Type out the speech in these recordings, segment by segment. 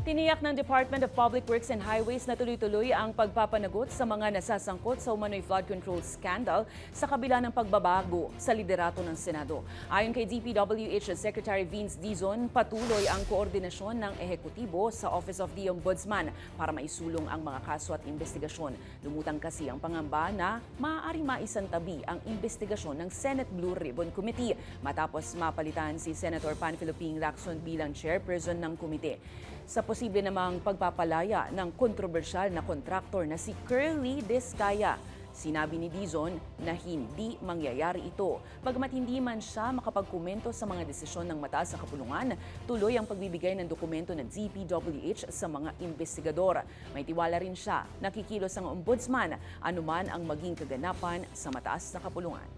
Tiniyak ng Department of Public Works and Highways na tuloy-tuloy ang pagpapanagot sa mga nasasangkot sa umano'y flood control scandal sa kabila ng pagbabago sa liderato ng Senado. Ayon kay DPWH Secretary Vince Dizon, patuloy ang koordinasyon ng ehekutibo sa Office of the Ombudsman para maisulong ang mga kaso at investigasyon. Lumutang kasi ang pangamba na maaaring maisantabi ang investigasyon ng Senate Blue Ribbon Committee matapos mapalitan si Senator Panfilo Ping Lacson bilang chairperson ng komite. Sa posible namang pagpapalaya ng kontrobersyal na kontraktor na si Curly Descaya, sinabi ni Dizon na hindi mangyayari ito. Bagamat hindi man siya makapagkomento sa mga desisyon ng mataas na kapulungan, tuloy ang pagbibigay ng dokumento ng DPWH sa mga investigador. May tiwala rin siya na kikilos ang ombudsman anuman ang maging kaganapan sa mataas na kapulungan.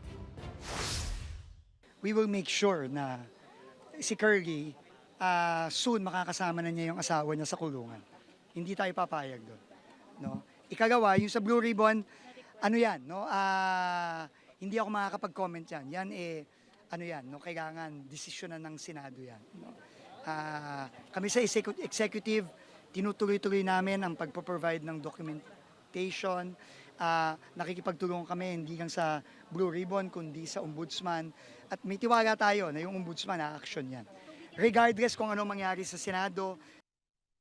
We will make sure na si Curly soon makakasama na niya yung asawa niya sa kulungan. Hindi tayo papayag doon. No? Ikagawa, yung sa Blue Ribbon, ano yan, no? Hindi ako makakapag-comment yan. Yan ano yan, no? Kailangan desisyonan ng Senado yan. No? Kami sa executive, tinutuloy-tuloy namin ang pagpo-provide ng documentation. Nakikipagtulong kami hindi lang sa Blue Ribbon, kundi sa Ombudsman. At may tiwala tayo na yung Ombudsman na action yan. Regardless kung ano mangyari sa Senado,